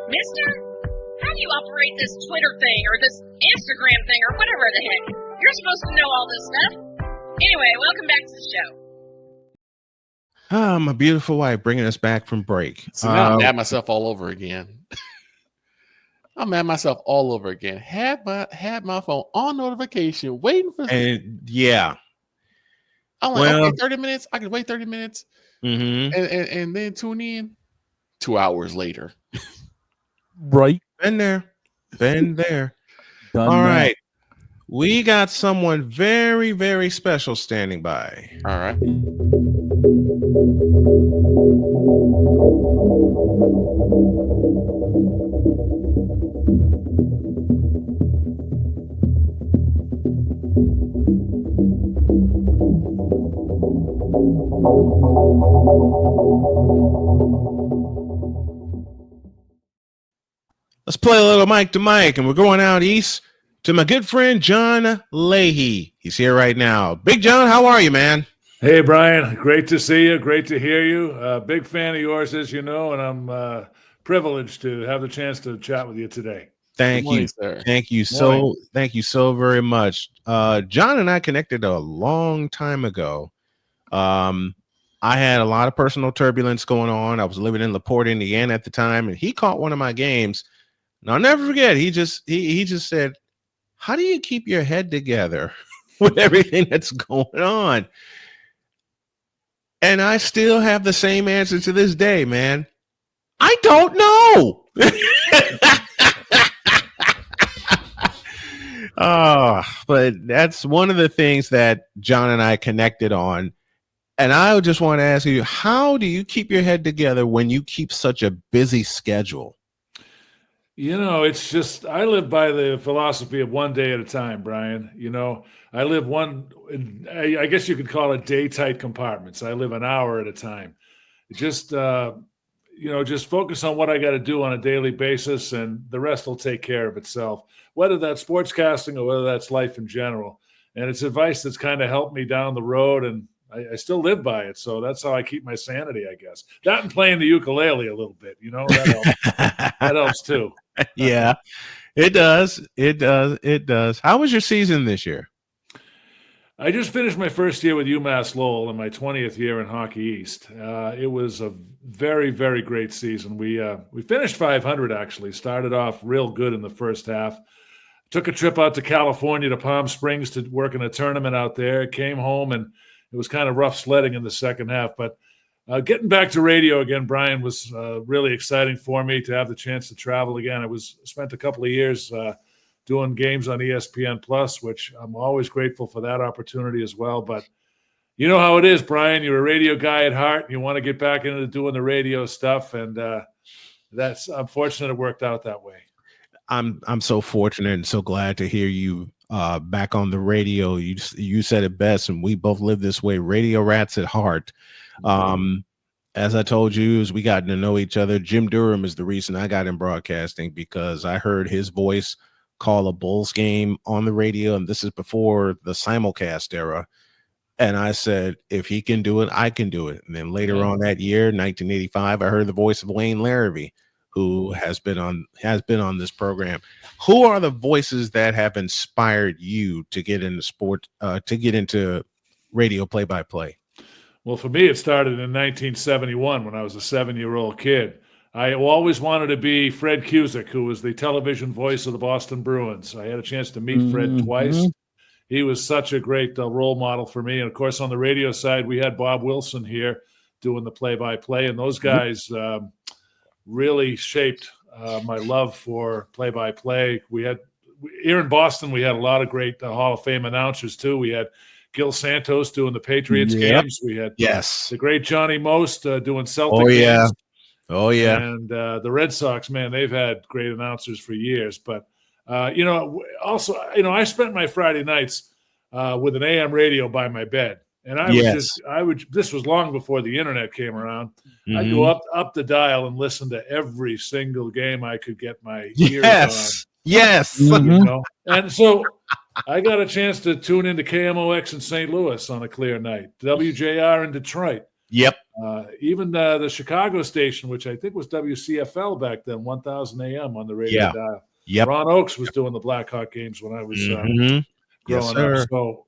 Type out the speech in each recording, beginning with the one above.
Mister, how do you operate this Twitter thing or this Instagram thing or whatever the heck? You're supposed to know all this stuff. Anyway, welcome back to the show. My beautiful wife bringing us back from break. So now I'm mad myself all over again. I'm mad myself all over again. Had my phone on notification, waiting for. And yeah, I'm like, okay, 30 minutes. I can wait 30 minutes, and then tune in. 2 hours later, right? Been there. Done All that. right, we got someone very, very special standing by. All right. Let's play a little mic to mic, and we're going out east to my good friend John Leahy. He's here right now. Big John, how are you, man? Hey, Brian. Great to see you. Great to hear you. Big fan of yours, as you know, and I'm privileged to have the chance to chat with you today. Thank morning, you. sir. Thank you Thank you so very much. John and I connected a long time ago. I had a lot of personal turbulence going on. I was living in LaPorte, Indiana at the time, and he caught one of my games. And I'll never forget. He just said, "How do you keep your head together with everything that's going on?" And I still have the same answer to this day, man. I don't know. But that's one of the things that John and I connected on. And I just want to ask you, how do you keep your head together when you keep such a busy schedule? You know, it's just, I live by the philosophy of one day at a time, Brian. You know, I live I guess you could call it day tight compartments. I live an hour at a time. Just, just focus on what I got to do on a daily basis, and the rest will take care of itself, whether that's sportscasting or whether that's life in general. And it's advice that's kind of helped me down the road, and I still live by it. So that's how I keep my sanity, I guess. That and playing the ukulele a little bit, that helps. That helps too. Yeah, it does. It does. How was your season this year? I just finished my first year with UMass Lowell and my 20th year in Hockey East. It was a very, very great season. We finished 500, actually. Started off real good in the first half. Took a trip out to California to Palm Springs to work in a tournament out there. Came home, and it was kind of rough sledding in the second half. But getting back to radio again, Brian, was really exciting for me to have the chance to travel again. I spent a couple of years doing games on ESPN Plus, which I'm always grateful for that opportunity as well. But you know how it is, Brian. You're a radio guy at heart, and you want to get back into doing the radio stuff, and I'm fortunate it worked out that way. I'm so fortunate and so glad to hear you back on the radio. You said it best, and we both live this way. Radio rats at heart. As I told you, as we got to know each other, Jim Durham is the reason I got in broadcasting, because I heard his voice call a Bulls game on the radio, and this is before the simulcast era. And I said, if he can do it, I can do it. And then later on that year, 1985, I heard the voice of Wayne Larrabee, who has been on this program. Who are the voices that have inspired you to get into sport, to get into radio play-by-play? Well, for me, it started in 1971 when I was a 7-year-old kid. I always wanted to be Fred Cusick, who was the television voice of the Boston Bruins. I had a chance to meet Fred twice. He was such a great role model for me. And, of course, on the radio side, we had Bob Wilson here doing the play-by-play. And those guys really shaped my love for play-by-play. Here in Boston, we had a lot of great Hall of Fame announcers, too. We had Gil Santos doing the Patriots games. We had the great Johnny Most doing Celtic games. Oh, yeah. And the Red Sox, man, they've had great announcers for years. But, also, I spent my Friday nights with an AM radio by my bed. And this was long before the internet came around. I'd go up the dial and listen to every single game I could get my ears on. Yes. And so I got a chance to tune into KMOX in St. Louis on a clear night, WJR in Detroit. Yep. Even the Chicago station, which I think was WCFL back then, 1000 AM on the radio dial. Yep. Ron Oakes was doing the Blackhawk games when I was growing sir. up. So,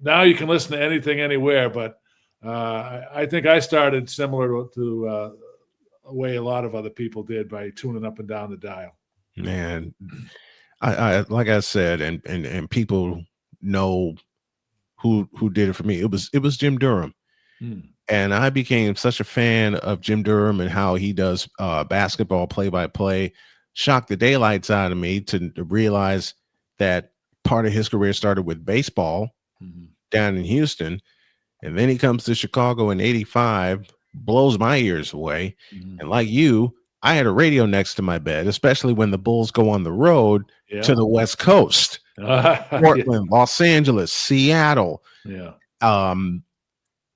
now you can listen to anything anywhere, but I think I started similar to the way a lot of other people did by tuning up and down the dial. Man, I like I said, and people know who did it for me. It was Jim Durham. And I became such a fan of Jim Durham and how he does basketball play-by-play. Shocked the daylights out of me to realize that part of his career started with baseball down in Houston. And then he comes to Chicago in 85, blows my ears away. And like you, I had a radio next to my bed, especially when the Bulls go on the road to the West Coast. Portland, Los Angeles, Seattle.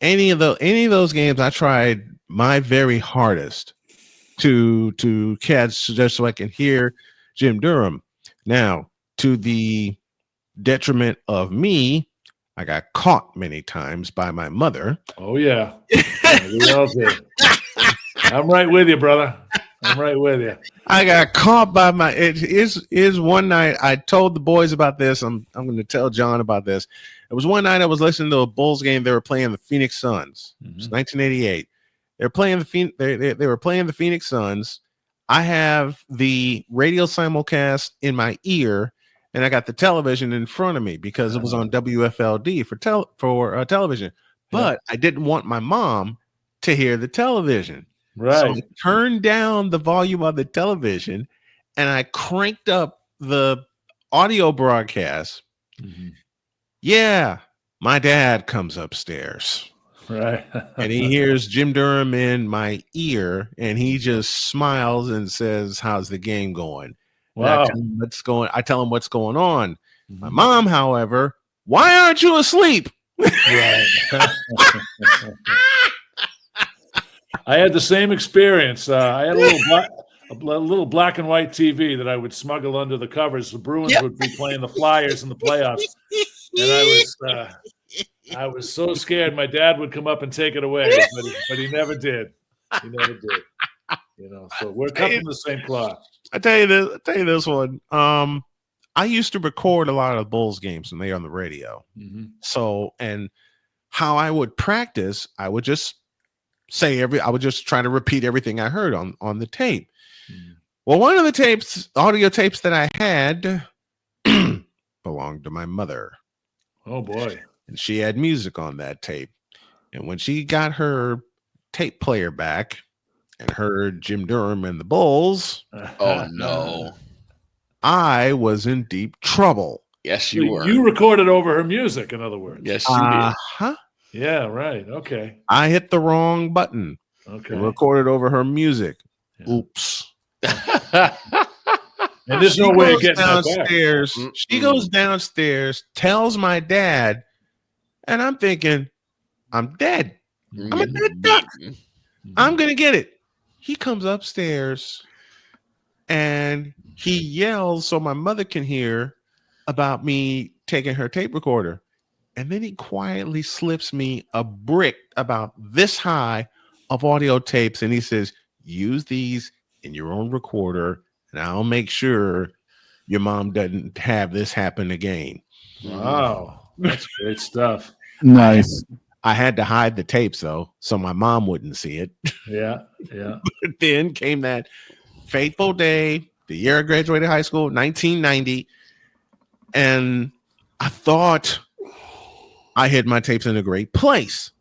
Any of those games, I tried my very hardest to catch just so I can hear Jim Durham. Now, to the detriment of me, I got caught many times by my mother. Oh yeah, we all did. I'm right with you, brother. I'm right with you. I got caught by my. It is one night. I told the boys about this. I'm going to tell John about this. It was one night I was listening to a Bulls game. They were playing the Phoenix Suns. It was 1988. They were playing they were playing the Phoenix Suns. I have the radio simulcast in my ear, and I got the television in front of me because it was on WFLD for television. But I didn't want my mom to hear the television. Right. So I turned down the volume of the television and I cranked up the audio broadcast. Yeah, my dad comes upstairs. Right. And he hears Jim Durham in my ear and he just smiles and says, "How's the game going?" Wow. I tell him what's going on. My mom, however, "Why aren't you asleep?" Right. I had the same experience. I had a little black and white TV that I would smuggle under the covers. The Bruins would be playing the Flyers in the playoffs, and I was so scared my dad would come up and take it away, but he never did. He never did. So we're cut from the same cloth. I tell you this one. I used to record a lot of Bulls games when they were on the radio. So, and how I would practice, I would just I would just try to repeat everything I heard on the tape. Well, one of the audio tapes that I had belonged to my mother. Oh boy. And she had music on that tape. And when she got her tape player back and heard Jim Durham and the Bulls, oh no, I was in deep trouble. Yes, you were. You recorded over her music, in other words. Yes, you did. Yeah, right. Okay. I hit the wrong button. Okay. And recorded over her music. Yeah. Oops. And there's no way of getting downstairs. That back. She goes downstairs, tells my dad, and I'm thinking, I'm dead. I'm a dead duck. I'm gonna get it. He comes upstairs and he yells so my mother can hear about me taking her tape recorder. And then he quietly slips me a brick about this high of audio tapes. And he says, "Use these in your own recorder, and I'll make sure your mom doesn't have this happen again." Wow. That's great stuff. Nice. I had to hide the tapes, though, so my mom wouldn't see it. Yeah, yeah. But then came that fateful day, the year I graduated high school, 1990. And I thought I hid my tapes in a great place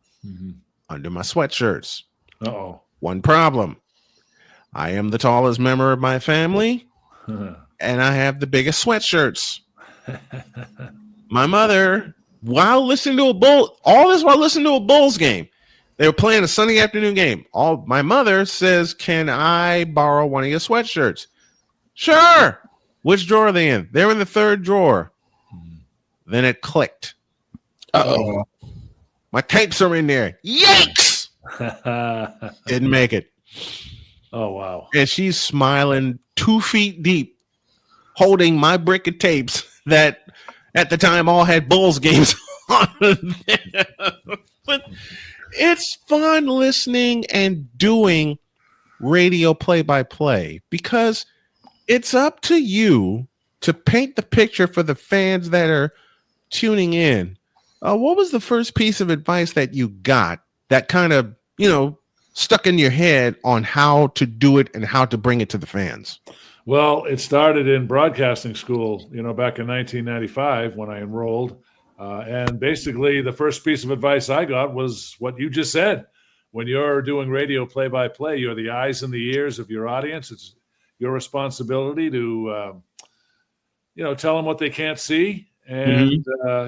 under my sweatshirts. Uh-oh. One problem. I am the tallest member of my family, and I have the biggest sweatshirts. My mother, while listening to while listening to a Bulls game, they were playing a Sunday afternoon game. My mother says, "Can I borrow one of your sweatshirts?" Sure. Which drawer are they in? They're in the third drawer. Then it clicked. Uh-oh. My tapes are in there. Yikes! Didn't make it. Oh, wow. And she's smiling 2 feet deep, holding my brick of tapes that at the time all had Bulls games on. But It's fun listening and doing radio play-by-play because it's up to you to paint the picture for the fans that are tuning in. What was the first piece of advice that you got that kind of, stuck in your head on how to do it and how to bring it to the fans? Well, it started in broadcasting school, back in 1995 when I enrolled. And basically, the first piece of advice I got was what you just said. When you're doing radio play-by-play, you're the eyes and the ears of your audience. It's your responsibility to, tell them what they can't see. And,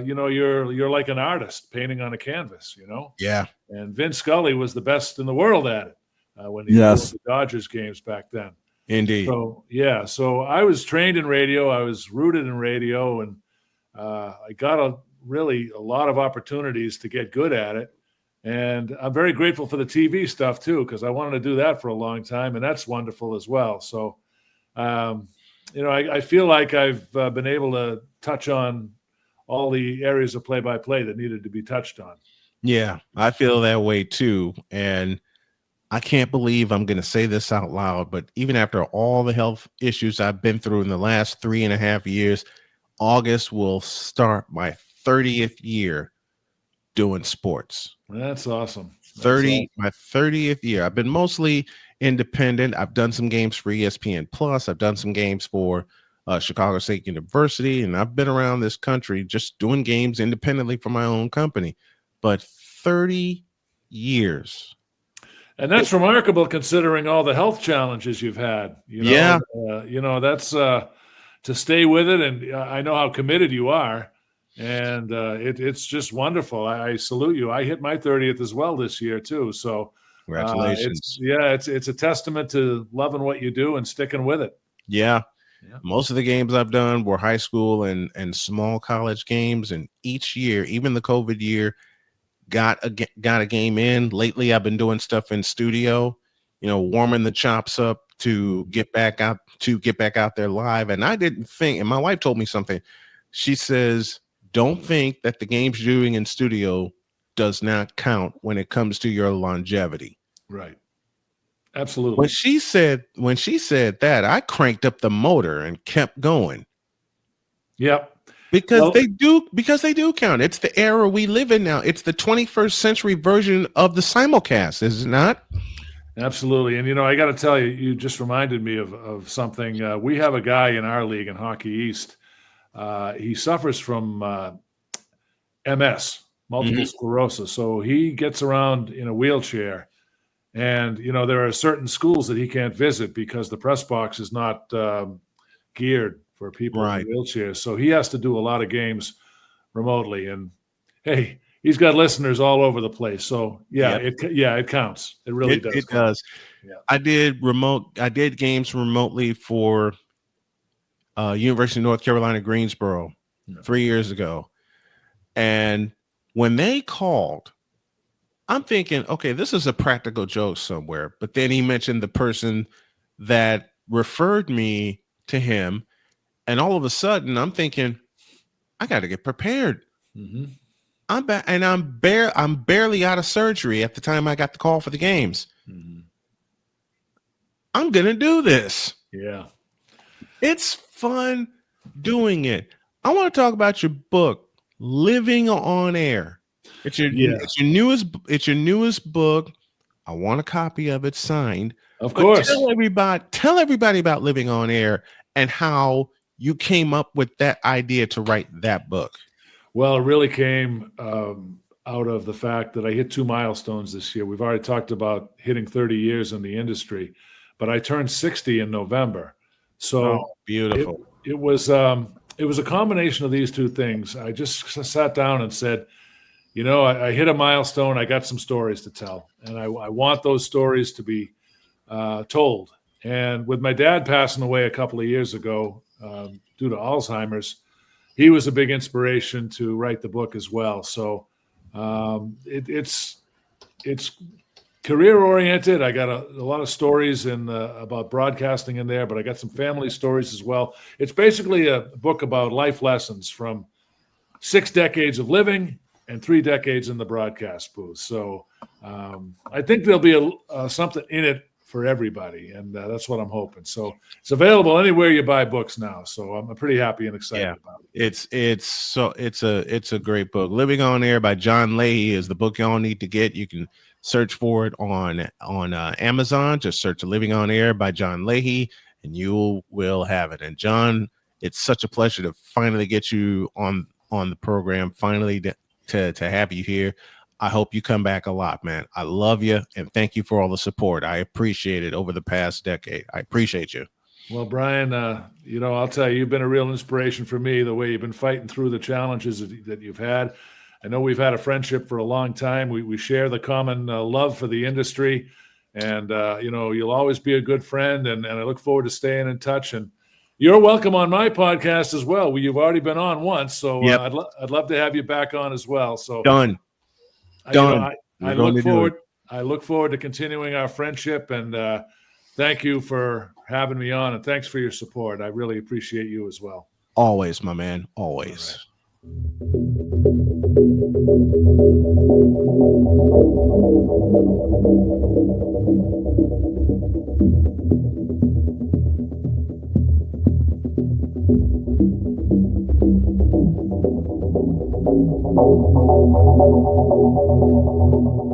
you're like an artist painting on a canvas, Yeah. And Vin Scully was the best in the world at it when he was the Dodgers games back then. Indeed. So I was trained in radio. I was rooted in radio, and I got a lot of opportunities to get good at it. And I'm very grateful for the TV stuff too, because I wanted to do that for a long time, and that's wonderful as well. So, I feel like I've been able to touch on all the areas of play-by-play that needed to be touched on. Yeah, I feel that way too. And I can't believe I'm going to say this out loud, but even after all the health issues I've been through in the last 3.5 years, August will start my 30th year doing sports. That's awesome. My 30th year. I've been mostly independent. I've done some games for ESPN Plus. I've done some games for Chicago State University, and I've been around this country just doing games independently for my own company. But 30 years. And that's remarkable considering all the health challenges you've had. Yeah. That's to stay with it. And I know how committed you are. And it's just wonderful. I salute you. I hit my 30th as well this year too. So congratulations. It's a testament to loving what you do and sticking with it. Yeah. Most of the games I've done were high school and small college games. And each year, even the COVID year, got a game in. Lately, I've been doing stuff in studio, warming the chops up to get back out there live. And I didn't think, and my wife told me something. She says, don't think that the games you're doing in studio does not count when it comes to your longevity. Right. Absolutely. When she said that, I cranked up the motor and kept going. Yep. Because they do count. It's the era we live in now. It's the 21st century version of the simulcast, is it not? Absolutely. And, I got to tell you, you just reminded me of something. We have a guy in our league in Hockey East. He suffers from MS, multiple sclerosis. So he gets around in a wheelchair. And, there are certain schools that he can't visit because the press box is not geared for people in wheelchairs. So he has to do a lot of games remotely. And, hey, he's got listeners all over the place. So, it counts. It really does. It does. Yeah. I did games remotely for University of North Carolina, Greensboro 3 years ago. And when they called, I'm thinking, okay, this is a practical joke somewhere. But then he mentioned the person that referred me to him. And all of a sudden, I'm thinking, I got to get prepared. Mm-hmm. I'm barely out of surgery at the time I got the call for the games. Mm-hmm. I'm going to do this. Yeah. It's fun doing it. I want to talk about your book, Living on Air. It's your newest book. I want a copy of it signed. Of course. Tell everybody about Living on Air and how you came up with that idea to write that book. Well, it really came out of the fact that I hit 2 milestones this year. We've already talked about hitting 30 years in the industry, but I turned 60 in November. So beautiful. It was a combination of these two things. I just sat down and said, I hit a milestone. I got some stories to tell, and I want those stories to be told. And with my dad passing away a couple of years ago due to Alzheimer's, he was a big inspiration to write the book as well. So it's career oriented. I got a lot of stories about broadcasting in there, but I got some family stories as well. It's basically a book about life lessons from 6 decades of living and 3 decades in the broadcast booth. So I think there'll be something in it for everybody, and that's what I'm hoping. So it's available anywhere you buy books now. So I'm pretty happy and excited about it. It's a great book. Living on Air by John Leahy is the book y'all need to get. You can search for it on Amazon. Just search Living on Air by John Leahy, and you will have it. And John, it's such a pleasure to finally get you on the program. Finally to have you here. I hope you come back a lot, man. I love you, and thank you for all the support. I appreciate it over the past decade. I appreciate you. Well, Brian, I'll tell you, you've been a real inspiration for me, the way you've been fighting through the challenges that you've had. I know we've had a friendship for a long time. We share the common love for the industry, and, you'll always be a good friend, and I look forward to staying in touch. And you're welcome on my podcast as well. You've already been on once, so Yep. I'd love to have you back on as well. So Done. I look forward to continuing our friendship, and thank you for having me on, and thanks for your support. I really appreciate you as well. Always, my man. Always. All right.